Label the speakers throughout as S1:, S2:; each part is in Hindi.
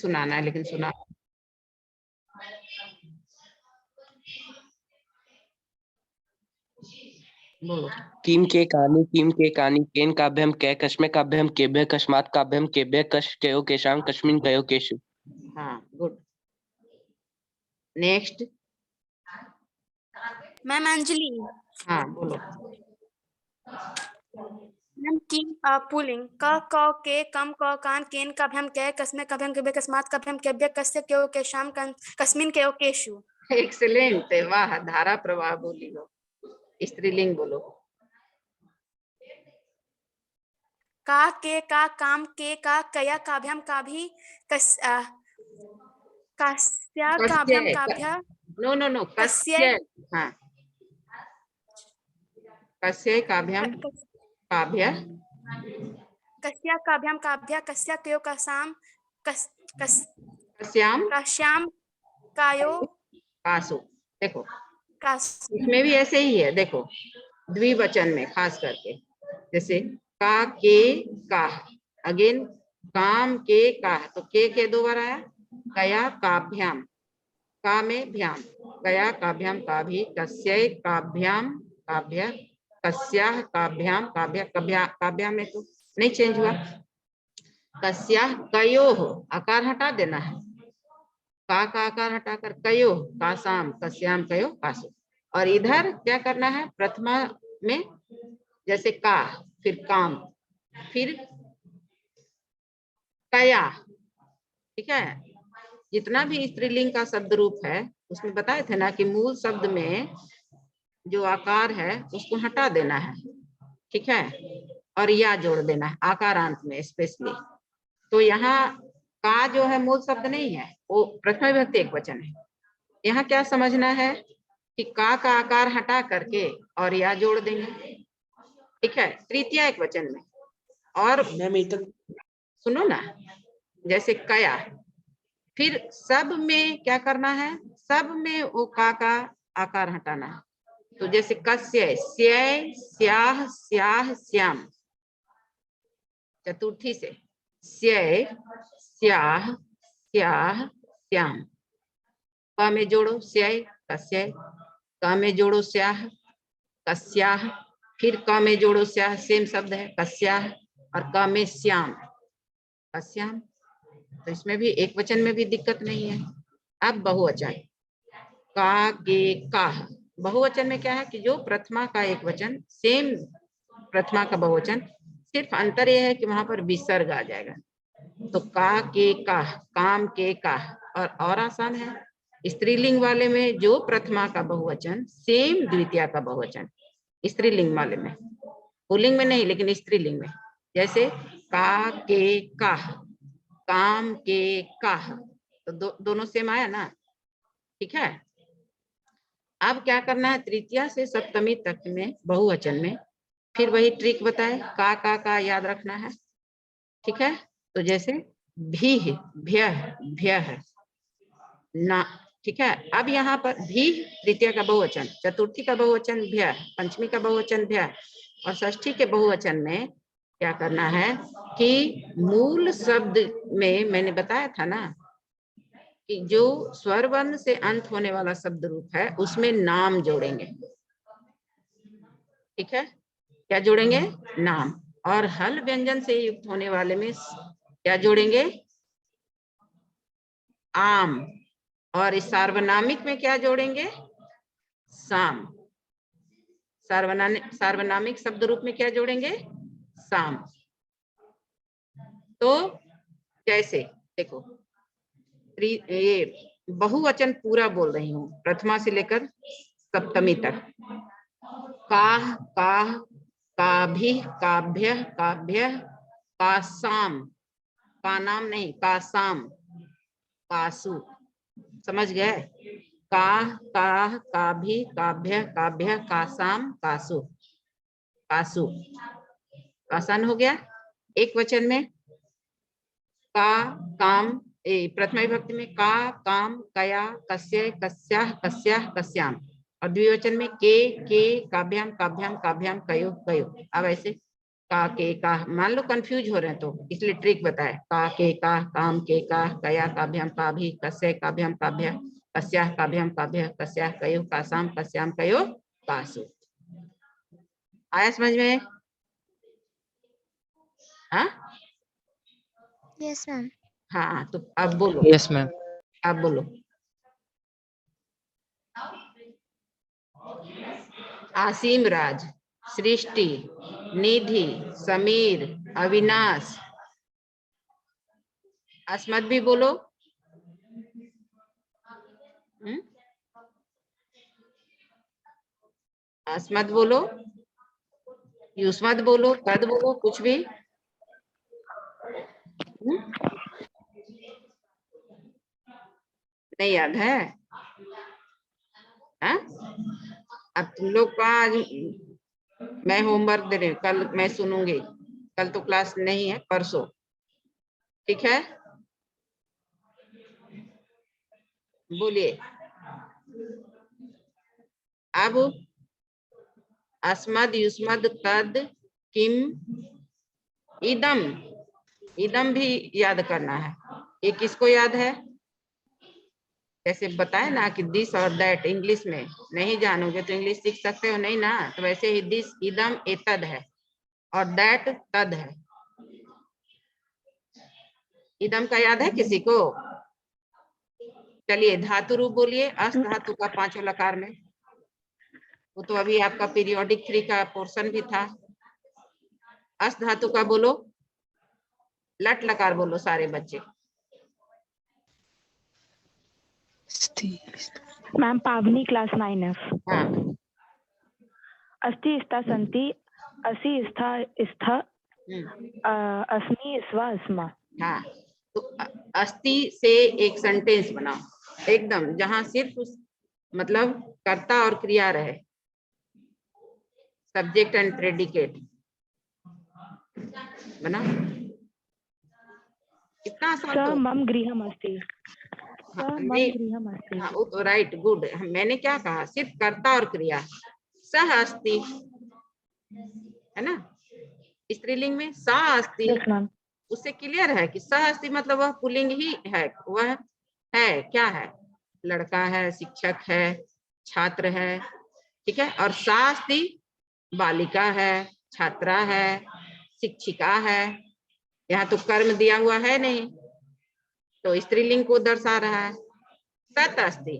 S1: सुनाना है, लेकिन सुना बोलो।
S2: किम के कानी केन काभ्यम कै कश्मे काभ्यम केभ्य कस्मात् काभ्यम केभ्य कश कयो केशाम कस्मिन कयो केशु।
S1: हाँ, गुड। नेक्स्ट।
S3: मैम अंजलि।
S1: हाँ बोलो।
S3: मैम किम पुलिंग क क के कम क कान केन काभ्यम कै कस्मे काभ्यम केभ्य कस्मात् काभ्यम केभ्य कस्य कयो केशाम कस्मिन कयो केशु।
S1: एक्सेलेंट, वाह। धारा प्रवाह बोली हो। स्त्रीलिंग बोलो।
S3: का के का काम के का कया काभ्यम काभी कस्या काभ्यम काभ्य
S1: नो नो नो, कस्य। हाँ, कस्य काभ्यम काभ्य
S3: कस्या काभ्यम काभ्य कस्या कयो कसाम
S1: कस्याम
S3: कश्याम कायो
S1: कासु। देखो
S3: कासु।
S1: इसमें भी ऐसे ही है, देखो द्विवचन में खास करके, जैसे का के का, अगेन काम के का, तो के दो बार आया। कया काभ्याम, का में भ्याम, कया काभ्याम काभी, कस्यै काभ्याम काभ्य, कस्याः काभ्याम काभ्य, काभ्याम में तो नहीं चेंज हुआ। कस्याः कयोः, आकार हटा देना है, का आकार हटाकर कयो कासाम कस्याम कयो कासु। और इधर क्या करना है, प्रथमा में जैसे का, फिर काम, फिर कया। ठीक है, जितना भी स्त्रीलिंग का शब्द रूप है उसमें बताए थे ना कि मूल शब्द में जो आकार है उसको हटा देना है, ठीक है, और या जोड़ देना है आकारांत में स्पेशली। तो यहाँ का जो है मूल शब्द नहीं है, वो प्रथमा विभक्ति एक वचन है। यहाँ क्या समझना है कि का आकार हटा करके और या जोड़ देंगे, ठीक है, तृतीया एक वचन में। और सुनो ना, जैसे कया, फिर सब में क्या करना है, सब में वो का आकार हटाना है। तो जैसे कस्य, स्यै स्याह स्याह श्याम, चतुर्थी से स्यै स्याह स्याह श्याम। क में जोड़ो स्यै कस्य, क में जोड़ो स्याह कस्याह, फिर क में जोड़ो स्याह, सेम शब्द है कस्याह, और क में श्याम कस्याम। तो इसमें भी एक वचन में भी दिक्कत नहीं है। अब बहुवचन, का के काह, बहुवचन में क्या है कि जो प्रथमा का एक वचन, सेम प्रथमा का बहुवचन, सिर्फ अंतर यह है कि वहां पर विसर्ग आ जाएगा। तो का के काह, काम के काह। और आसान है, स्त्रीलिंग वाले में जो प्रथमा का बहुवचन सेम द्वितीया का बहुवचन, स्त्रीलिंग वाले में, पुल्लिंग में नहीं लेकिन स्त्रीलिंग में, जैसे का के काह, काम के काह, तो दोनों सेम आया ना, ठीक है। अब क्या करना है, तृतीया से सप्तमी तक में बहुवचन में फिर वही ट्रिक बताए, का याद रखना है, ठीक है। तो जैसे भी, भ्य भ्य ना, ठीक है। अब यहाँ पर भी तृतीया का बहुवचन, चतुर्थी का बहुवचन भ्य, पंचमी का बहुवचन भ्य, और षष्ठी के बहुवचन में क्या करना है कि मूल शब्द में मैंने बताया था ना कि जो स्वर वर्ण से अंत होने वाला शब्द रूप है उसमें नाम जोड़ेंगे, ठीक है। क्या जोड़ेंगे, नाम। और हल व्यंजन से युक्त होने वाले में क्या जोड़ेंगे, आम। और इस सार्वनामिक में क्या जोड़ेंगे, साम। सार्वनामिक शब्द रूप में क्या जोड़ेंगे, साम। तो जैसे देखो, ये बहुवचन पूरा बोल रही हूँ प्रथमा से लेकर सप्तमी तक। काह काह, काभी काभ्य काभ्य, कासाम, का नाम नहीं कासाम, कासु। समझ गए, काह काह काभी काभ्य काभ्य, कासाम कासु, कासु। आसान हो गया। एक वचन में का काम, प्रथमा विभक्ति में का काम कया कस्य कस्याः कस्याः कस्याम, और द्विवचन में के काभ्याम काभ्याम काभ्याम कयो कयो। अब ऐसे का के का, मान लो कंफ्यूज हो रहे हैं तो इसलिए ट्रिक बताए। का के का, काम के का, कया काभ्यम काभी, कस्य काभ्यम काभ्य, कस्याः काभ्यम काभ्य, कस्याः कयो कासाम, कस्याम कयो कासु। आया समझ में? हाँ
S4: यस मैम।
S1: हाँ, तो अब बोलो।
S5: Yes ma'am.
S1: अब बोलो। आसीम राज, सृष्टि, निधि, समीर, अविनाश। अस्मद भी बोलो। अस्मद बोलो, युष्मत बोलो, तद बोलो, कुछ भी। नहीं याद है? हाँ? अब तुम लोग का आज मैं होमवर्क दे रही हूँ, कल मैं सुनूंगी। कल तो क्लास नहीं है, परसों, ठीक है? बोलिए। अब अस्मद, युष्मद, तद, किम, इदम। इदम भी याद करना है। ये किसको याद है? जैसे बताए ना कि दिस और दैट, इंग्लिश में नहीं जानोगे तो इंग्लिश सीख सकते हो नहीं ना, तो वैसे ही दिस, इदम, एतद है और दैट तद है। इदम का याद है किसी को? चलिए धातु रूप बोलिए, अस धातु का 5 लकार में। वो तो अभी आपका पीरियोडिक 3 का पोर्शन भी था। अस धातु का बोलो, लट लकार बोलो सारे बच्चे।
S6: मैम पावनी क्लास 9F।
S1: हाँ
S6: अस्ति स्था संति, असि स्था स्था, अस्मि स्वा स्मा।
S1: हाँ, तो अस्ति से एक सेंटेंस बनाओ एकदम, जहां सिर्फ मतलब कर्ता और क्रिया रहे, सब्जेक्ट एंड प्रेडिकेट बना। कितना आसान
S6: स
S1: तो
S6: मम गृहम अस्ति। स मम
S1: नहीं,
S6: गृहम अस्ति।
S1: हाँ वो तो राइट, गुड। मैंने क्या कहा? सिर्फ कर्ता और क्रिया। सह अस्ति है ना, स्त्रीलिंग में सा अस्ति,
S6: यस मैम।
S1: उससे क्लियर है कि सह अस्ति मतलब वह पुल्लिंग ही है। वह है क्या है? लड़का है, शिक्षक है, छात्र है, ठीक है। और सा अस्ति बालिका है, छात्रा है, शिक्षिका है। यहाँ तो कर्म दिया हुआ है नहीं, तो स्त्रीलिंग को दर्शा रहा है। तत् अस्ति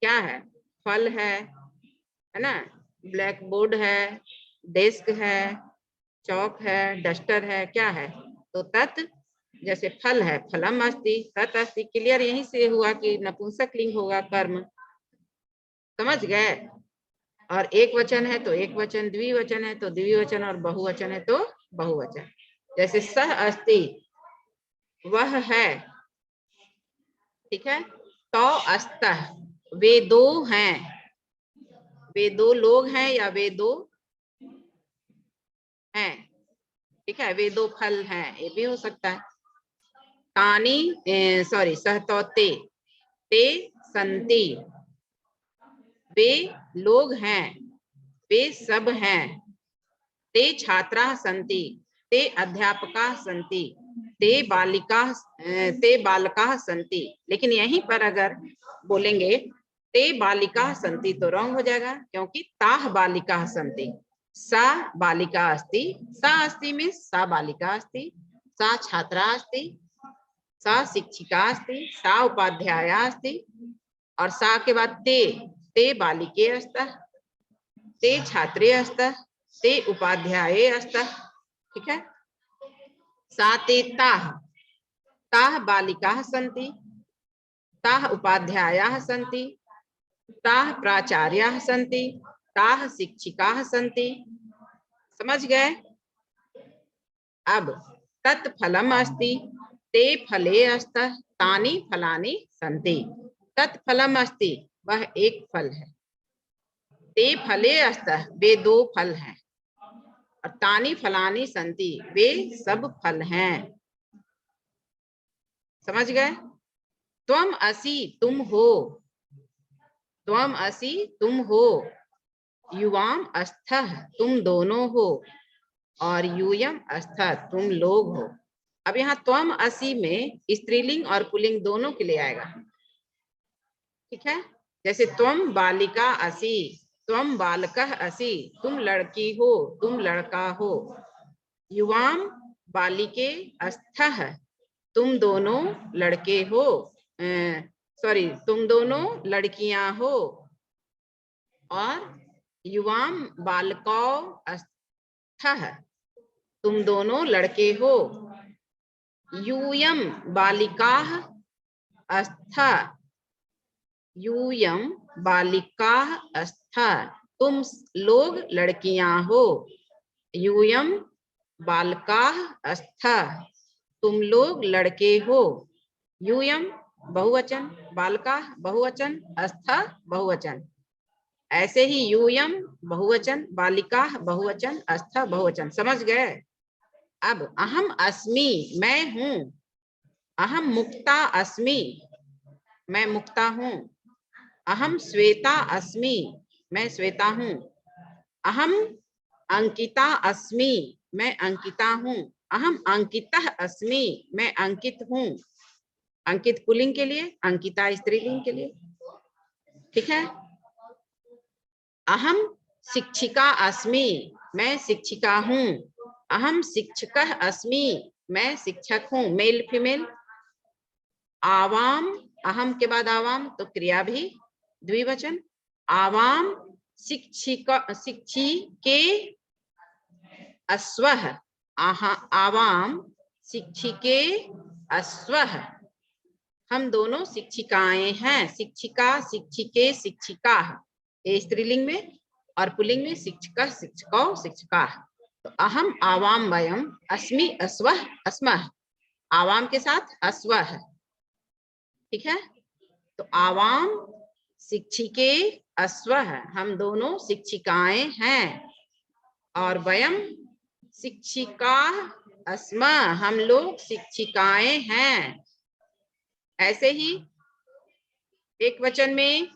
S1: क्या है? फल है ना, ब्लैक बोर्ड है, डेस्क है, चौक है, डस्टर है, क्या है? तो तत् जैसे फल है, फलम अस्ति, तत् अस्ति। क्लियर? यहीं से हुआ कि नपुंसक लिंग होगा कर्म। समझ गए? और एक वचन है तो एक वचन, द्विवचन है तो द्विवचन, और बहुवचन है तो बहुवचन। जैसे सह अस्ति वह है, ठीक है। तो अस्तः वे दो हैं, वे दो लोग हैं या वे दो हैं, ठीक है। वे दो फल हैं, ये भी हो सकता है। तानी सॉरी सहतो ते संति, वे लोग हैं, वे सब हैं। ते छात्रा संति, ते अध्यापका संति, ते बालिका संति। लेकिन यहीं पर अगर बोलेंगे ते बालिका संति तो रॉन्ग हो जाएगा, क्योंकि ताह बालिका संति, सा बालिका अस्ति, सा अस्ति में सा बालिका अस्ति, सा छात्रा अस्ति, सा शिक्षिका अस्ति, सा उपाध्याया अस्ति, और सा के बाद ते बालिके अस्तः, ते छात्रे अस्तः, ते उपाध्याये अस्तः, ठीक है। सा ते ताः बालिकाः सन्ति, ताः उपाध्यायाः सन्ति, ताः प्राचार्याः सन्ति, ताः शिक्षिकाः सन्ति। समझ गए? अब तत् फलम अस्ति, ते फले अस्तः, तानि फलानि सन्ति। तत् फलम अस्ति वह एक फल है, ते फले अस्तः वे दो फल हैं, और तानि फलानि सन्ति वे सब फल हैं। समझ गए? त्वम असि तुम हो, त्वम असि तुम हो, युवाम अस्थः तुम दोनों हो, और यूयम अस्थ तुम लोग हो। अब यहाँ त्वम असि में स्त्रीलिंग और पुल्लिंग दोनों के लिए आएगा, ठीक है। जैसे त्वम बालिका असि, त्वम बालकः असि, तुम लड़की हो, तुम लड़का हो। युवाम बालिके अस्थः, तुम दोनों लड़के हो, सॉरी तुम दोनों लड़कियां हो। और युवाम बालकौ अस्थः, तुम दोनों लड़के हो। यूयम बालिकाः अस्था, यूयम बालिकाः अस्था, तुम लोग लड़कियां हो। यूयम बालकाः अस्था, तुम लोग लड़के हो। यूयम बहुवचन, बालकाः बहुवचन, अस्था बहुवचन। ऐसे ही यूयम बहुवचन, बालिकाः बहुवचन, अस्था बहुवचन। समझ गए? अब अहम अस्मि, मैं हूं। अहम मुक्ता अस्मि, मैं मुक्ता हूं। अहम श्वेता अस्मि, मैं श्वेता हूं। अहम अंकिता अस्मि, मैं अंकिता हूं। अहम अंकितः अस्मि, मैं अंकित हूं। अंकित पुल्लिंग के लिए, अंकिता स्त्रीलिंग के लिए, ठीक है। अहम शिक्षिका अस्मि, मैं शिक्षिका हूं। अहम शिक्षकः अस्मि, मैं शिक्षक हूं। Male female. आवाम, अहम के बाद आवाम तो क्रिया भी द्विवचन। आवाम शिक्षिका शिक्षिके अश्वः, आवाम शिक्षिके अश्वः, हम दोनों शिक्षिकाएं हैं। शिक्षिका, शिक्षिके, शिक्षिका, ये स्त्रीलिंग में, और पुल्लिंग में शिक्षक, शिक्षकौ, शिक्षिका। तो अहम आवाम वयम अस्मि अश्वः अस्मः, आवाम के साथ अश्वः, ठीक है। तो आवाम शिक्षिके अश्वः, हम दोनों शिक्षिकाएं हैं। और वयम शिक्षिका अस्मा, हम लोग शिक्षिकाएं हैं। ऐसे ही एक वचन में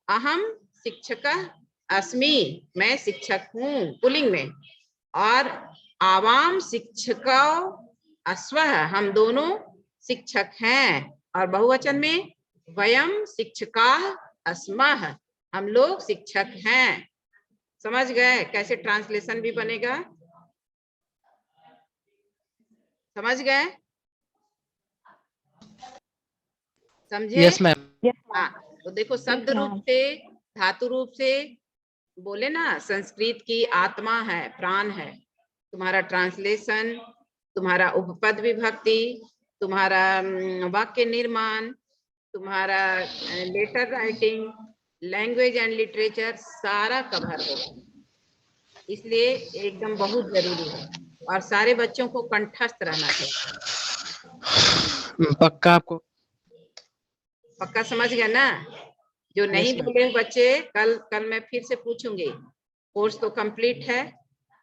S1: अहम शिक्षकः अस्मि, मैं शिक्षक हूं पुल्लिंग में। और आवाम शिक्षकौ अश्वः, हम दोनों शिक्षक हैं। और बहुवचन में वयम शिक्षकाः अस्मः, हम लोग शिक्षक हैं। समझ गए कैसे ट्रांसलेशन भी बनेगा? समझ गए? समझे?
S2: Yes ma'am.
S1: हाँ, तो देखो शब्द रूप से, धातु रूप से बोले ना, संस्कृत की आत्मा है, प्राण है। तुम्हारा ट्रांसलेशन, तुम्हारा उपपद विभक्ति, तुम्हारा वाक्य निर्माण, तुम्हारा letter writing, language and literature सारा कवर होगा। इसलिए एकदम बहुत जरूरी है और सारे बच्चों को कंठस्थ रहना चाहिए।
S2: पक्का आपको
S1: पक्का समझ गया ना? जो नहीं
S2: Yes, ma'am.
S1: बोले बच्चे, कल मैं फिर से पूछूंगी। कोर्स तो कंप्लीट है,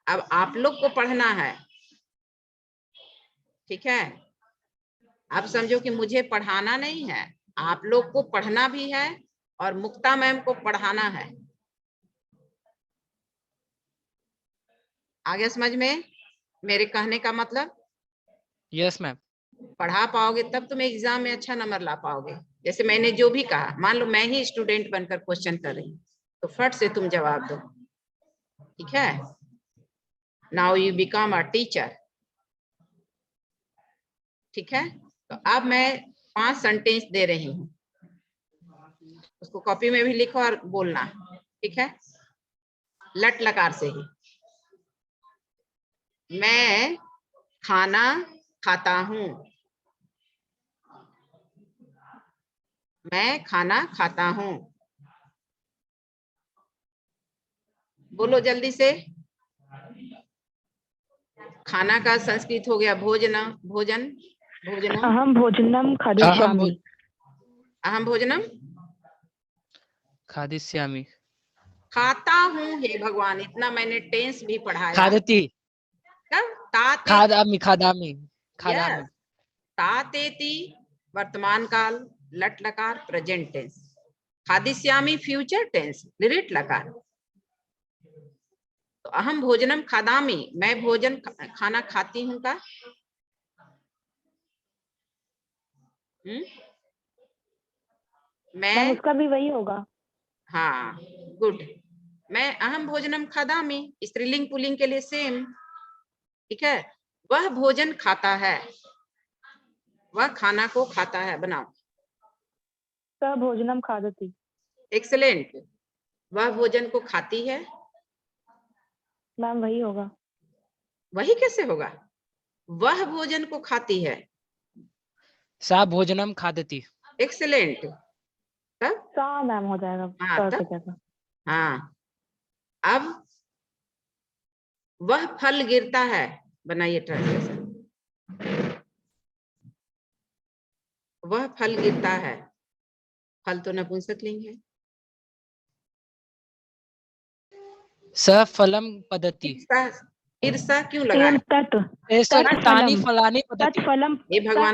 S1: अब आप लोग को पढ़ना है, ठीक है। आप समझो कि मुझे पढ़ाना नहीं है, आप लोग को पढ़ना भी है और मुक्ता मैम को पढ़ाना है। आगे समझ में मेरे कहने का मतलब?
S2: Yes ma'am.
S1: पढ़ा पाओगे तब तुम एग्जाम में अच्छा नंबर ला पाओगे। जैसे मैंने जो भी कहा, मान लो मैं ही स्टूडेंट बनकर क्वेश्चन कर रही हूँ, तो फट से तुम जवाब दो, ठीक है। Now you become a teacher, ठीक है। तो अब मैं 5 सेंटेंस दे रही हूँ, उसको कॉपी में भी लिखो और बोलना, ठीक है। लट लकार से ही। मैं खाना खाता हूँ, मैं खाना खाता हूँ। बोलो जल्दी से। खाना का संस्कृत हो गया भोजना, भोजन, भोजनम।
S6: अहम भोजनम खादिष्यामि।
S1: अहम भोजनम
S2: खादिष्यामि।
S1: खाता हूँ, हे भगवान, इतना मैंने टेंस भी पढ़ाया।
S2: खादति।
S1: कब? ताते,
S2: खादामि खादामि खादामि।
S1: यस, तातेति वर्तमान काल, लट लकार प्रेजेंट टेंस। खादिष्यामि फ्यूचर टेंस, लिरिट लकार। तो अहम भोजनम खादामी, मैं भोजन खाना खाती हूँ का
S6: मैम
S1: मैं,
S6: उसका भी वही होगा।
S1: हाँ गुड, मैं अहम भोजनम खादामी, स्त्रीलिंग पुल्लिंग के लिए सेम, ठीक है। वह भोजन खाता है, वह खाना को खाता है, बनाओ।
S6: स भोजनम खादति।
S1: एक्सेलेंट, वह भोजन को खाती है,
S6: मैम वही होगा।
S1: वही कैसे होगा, वह भोजन को खाती है।
S5: सा भोजनम खादति।
S1: एक्सेलेंट, तब
S6: सा मैम हो जाएगा
S1: हाँ,
S6: स की
S1: तब
S6: जगह।
S1: हाँ। अब वह फल गिरता है, बनाइए ट्रांसलेशन। वह फल गिरता है, फल तो नपुंसक लिंग है।
S5: स फलम पदति।
S1: फिर सा क्यों लगाए?
S6: तत्
S5: ए, सर,
S6: तत्
S5: तानी
S6: फलम,
S5: फलानी
S6: तत्
S5: पदति।
S6: फलम,
S1: हे भगवान